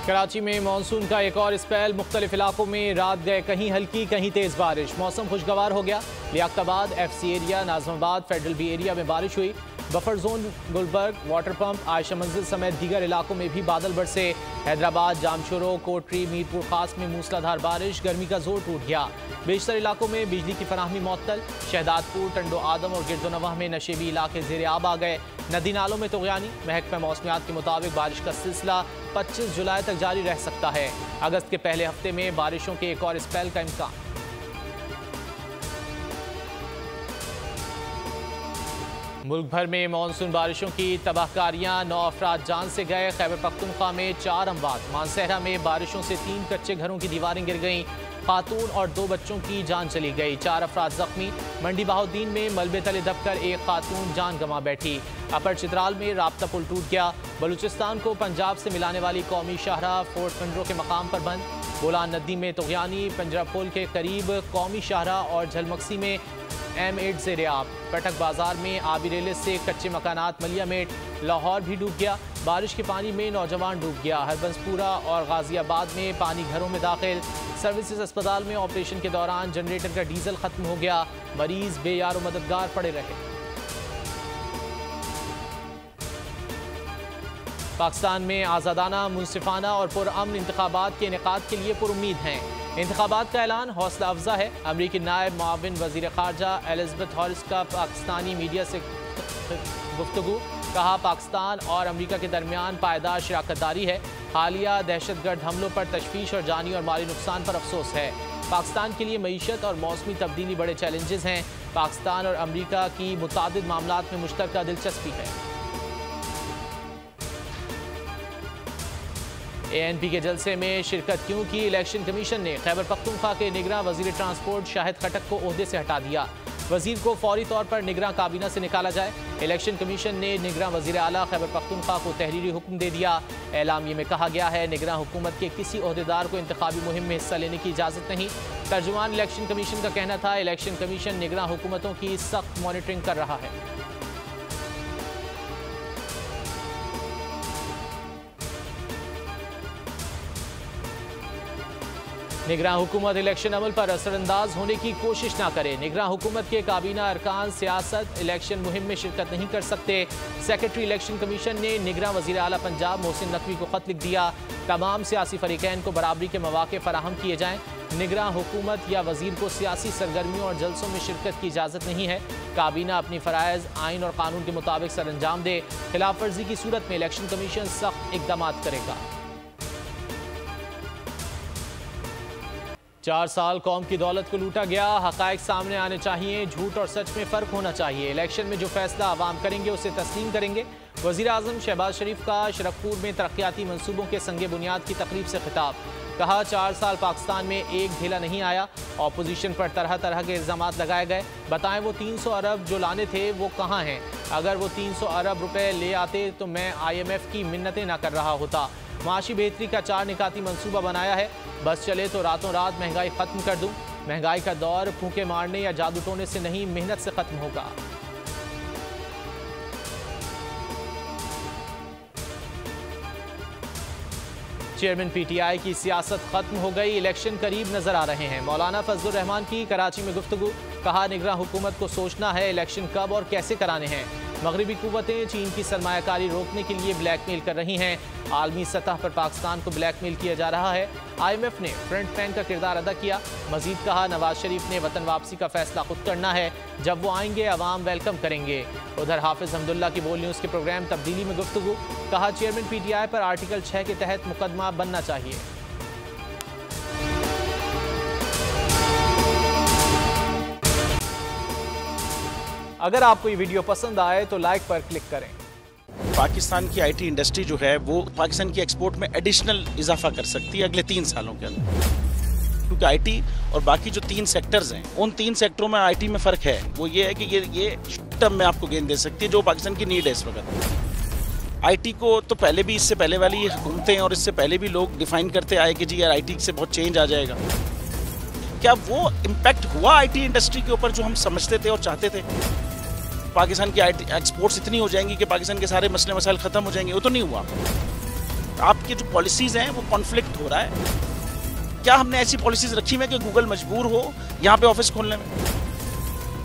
कराची में मानसून का एक और स्पेल, मुख्तलिफ इलाकों में रात गए कहीं हल्की कहीं तेज बारिश, मौसम खुशगवार हो गया। Liaquatabad, FC area, Nazimabad, federal B area में बारिश हुई। Buffer zone, Gulberg, water pump, Ayesha Manzil समेत दीगर इलाकों में भी बादल बरसे। हैदराबाद, जामशोरो, कोटरी, मीरपुर खास में मूसलाधार बारिश, गर्मी का जोर टूट गया। बेशतर इलाकों में बिजली की फराहमी मुअत्तल। शहदादपुर, टंडो आदम और गिरदोनवाह में नशेबी इलाके ज़ेरे आब आ गए। नदी नालों में तुग़यानी। महकमा मौसमियात के मुताबिक बारिश का सिलसिला 25 जुलाई तक जारी रह सकता है। अगस्त के पहले हफ्ते में बारिशों के एक और स्पेल का इम्कान। मुल्क भर में मानसून बारिशों की तबाहकारियां, 9 अफराद जान से गए। खैबर पख्तूनख्वा में 4 अमवात। मानसहरा में बारिशों से 3 कच्चे घरों की दीवारें गिर गईं। खातून और 2 बच्चों की जान चली गई। 4 अफराद जख्मी। मंडी बहाउद्दीन में मलबे तले दबकर एक खातून जान गंवा बैठी। अपर चित्राल में राब्ता पुल टूट गया। बलूचिस्तान को पंजाब से मिलाने वाली कौमी शाहराह फोर्ट पिंडरो के मकाम पर बंद। बोलान नदी में तुग़यानी। पंजरा पुल के करीब कौमी शाहराह और झलमक्सी में M8 ज़ेरे आब। पटक बाजार में आबी रेले से कच्चे मकानात मलियामेट। लाहौर भी डूब गया। बारिश के पानी में नौजवान डूब गया। हरबंसपुरा और गाजियाबाद में पानी घरों में दाखिल। सर्विसेज अस्पताल में ऑपरेशन के दौरान जनरेटर का डीजल खत्म हो गया। मरीज बेयारो मददगार पड़े रहे। पाकिस्तान में आज़ादाना, मुनसिफाना और पुरअमन इंतखाबात के इनेकाद के लिए पुरुम्मीद हैं। इंतखाबात का ऐलान हौसला अफजा है। अमरीकी नायब मुआविन वज़ीर ख़ारजा एलिज़ाबेथ हॉरिस का पाकिस्तानी मीडिया से गुफ्तगू। कहा, पाकिस्तान और अमरीका के दरमियान पायदार शराकतदारी है। हालिया दहशतगर्द हमलों पर तशवीश और जानी और माली नुकसान पर अफसोस है। पाकिस्तान के लिए मईशत और मौसमी तब्दीली बड़े चैलेंजेस हैं। पाकिस्तान और अमरीका की मुतादिद मामलात में मुश्तरका दिलचस्पी है। ANP के जलसे में शिरकत क्यों की? इलेक्शन कमीशन ने खैबर पख्तूनख्वा के निगरां वज़ीर ट्रांसपोर्ट शाहिद खटक को ओहदे से हटा दिया। वज़ीर को फौरी तौर पर निगरां काबीना से निकाला जाए। इलेक्शन कमीशन ने निगरां वज़ीर आला खैबर पख्तूनख्वा को तहरीरी हुक्म दे दिया। एलामिये में कहा गया है, निगरां हुकूमत के किसी ओहदेदार को इंतखाबी मुहिम में हिस्सा लेने की इजाज़त नहीं। तर्जुमान इलेक्शन कमीशन का कहना था, इलेक्शन कमीशन निगरां हुकूमतों की सख्त मॉनिटरिंग कर रहा है। निगरान हुकूमत इलेक्शन अमल पर असरअंदाज होने की कोशिश ना करे। निगरान हुकूमत के काबीना अरकान सियासत इलेक्शन मुहिम में शिरकत नहीं कर सकते। सेक्रेटरी इलेक्शन कमीशन ने निगरान वज़ीर आला पंजाब मोहसिन नकवी को खत लिख दिया। तमाम सियासी फरीकैन को बराबरी के मौके फराहम किए जाएँ। निगरान हुकूमत या वज़ीर को सियासी सरगर्मियों और जलसों में शिरकत की इजाज़त नहीं है। काबीना अपनी फ़राइज़ आइन और कानून के मुताबिक सर अंजाम दे। खिलाफ वर्जी की सूरत में इलेक्शन कमीशन सख्त इक़दाम करेगा। 4 साल कौम की दौलत को लूटा गया। हक़ाइक़ सामने आने चाहिए। झूठ और सच में फ़र्क होना चाहिए। इलेक्शन में जो फैसला आवाम करेंगे उसे तस्लीम करेंगे। वज़ीर आज़म शहबाज शरीफ का शरफपुर में तरक्याती मंसूबों के संगे बुनियाद की तकरीब से खिताब। कहा, 4 साल पाकिस्तान में एक ढीला नहीं आया। अपोजिशन पर तरह तरह के इल्ज़ामात लगाए गए। बताएं, वो 300 अरब जो लाने थे वो कहाँ हैं? अगर वो 300 अरब रुपए ले आते तो मैं IMF की मिन्नतें ना कर रहा होता। माशी बेहतरी का 4 निकाती मंसूबा बनाया है। बस चले तो रातों रात महंगाई खत्म कर दूं। महंगाई का दौर फूंके मारने या जादू टोने से नहीं, मेहनत से खत्म होगा। चेयरमैन PTI की सियासत खत्म हो गई। इलेक्शन करीब नजर आ रहे हैं। मौलाना फजलुर रहमान की कराची में गुफ्तगू। कहा, निगरान हुकूमत को सोचना है इलेक्शन कब और कैसे कराने हैं। मगरबी कुव्वतें चीन की सरमायाकारी रोकने के लिए ब्लैकमेल कर रही हैं। आलमी सतह पर पाकिस्तान को ब्लैकमेल किया जा रहा है। IMF ने फ्रंटमैन का किरदार अदा किया। मजीद कहा, नवाज शरीफ ने वतन वापसी का फैसला खुद करना है। जब वो आएंगे अवाम वेलकम करेंगे। उधर हाफिज हमदुल्ला की बोल न्यूज़ के प्रोग्राम तब्दीली में गुफ्तगू। कहा, चेयरमैन PTI पर आर्टिकल 6 के तहत मुकदमा बनना चाहिए। अगर आपको ये वीडियो पसंद आए तो लाइक पर क्लिक करें। पाकिस्तान की IT इंडस्ट्री जो है वो पाकिस्तान की एक्सपोर्ट में एडिशनल इजाफा कर सकती है अगले 3 सालों के अंदर, क्योंकि IT और बाकी जो 3 सेक्टर्स हैं उन 3 सेक्टरों में IT में फ़र्क है। वो ये है कि ये टर्म में आपको गेन दे सकती है जो पाकिस्तान की नीड है इस वक्त। IT को तो पहले भी, इससे पहले वाली हुकूमतें और इससे पहले भी लोग डिफाइन करते आए कि जी यार IT से बहुत चेंज आ जाएगा। क्या वो इम्पैक्ट हुआ IT इंडस्ट्री के ऊपर जो हम समझते थे और चाहते थे? पाकिस्तान की IT एक्सपोर्ट्स इतनी हो जाएंगी कि पाकिस्तान के सारे मसले मसाइल ख़त्म हो जाएंगे, वो तो नहीं हुआ। आपकी जो पॉलिसीज हैं वो कॉन्फ्लिक्ट हो रहा है। क्या हमने ऐसी पॉलिसीज रखी हुई है कि गूगल मजबूर हो यहाँ पे ऑफिस खोलने में?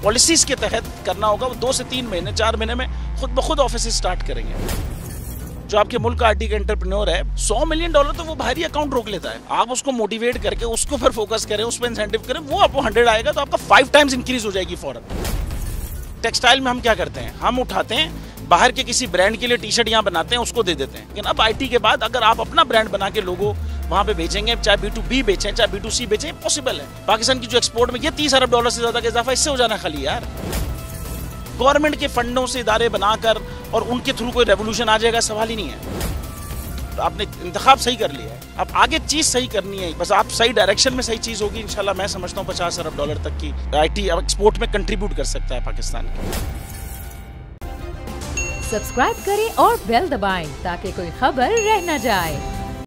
पॉलिसीज के तहत करना होगा। वो 2 से 3 महीने 4 महीने में खुद ब खुद ऑफिस स्टार्ट करेंगे। जो आपके मुल्क का आईटी का एंटरप्रेन्योर है, $100 मिलियन तो वो बाहरी अकाउंट रोक लेता है। आप उसको मोटिवेट करके उसको फिर फोकस करें, उस पर इंसेंटिव करें, वो आपको 100 आएगा तो आपका 5 टाइम्स इंक्रीज हो जाएगी फौरन। टेक्सटाइल में हम क्या करते हैं, हम उठाते हैं बाहर के किसी ब्रांड के लिए टी शर्ट यहाँ बनाते हैं, उसको दे देते हैं। लेकिन अब आईटी के बाद अगर आप अपना ब्रांड बना के लोगो वहां पे बेचेंगे, चाहे B2B बेचें चाहे B2C बेचें, पॉसिबल है। पाकिस्तान की जो एक्सपोर्ट में ये $30 अरब से ज्यादा का इजाफा इससे हो जाना खाली यार। गवर्नमेंट के फंडों से इदारे बनाकर और उनके थ्रू कोई रेवोल्यूशन आ जाएगा, सवाल ही नहीं है। तो आपने इंतखाब सही कर लिया है, अब आगे चीज सही करनी है, बस आप सही डायरेक्शन में सही चीज होगी इंशाल्लाह। मैं समझता हूँ $50 अरब तक की आईटी एक्सपोर्ट में कंट्रीब्यूट कर सकता है पाकिस्तान। सब्सक्राइब करें और बेल दबाएं ताकि कोई खबर रह न जाए।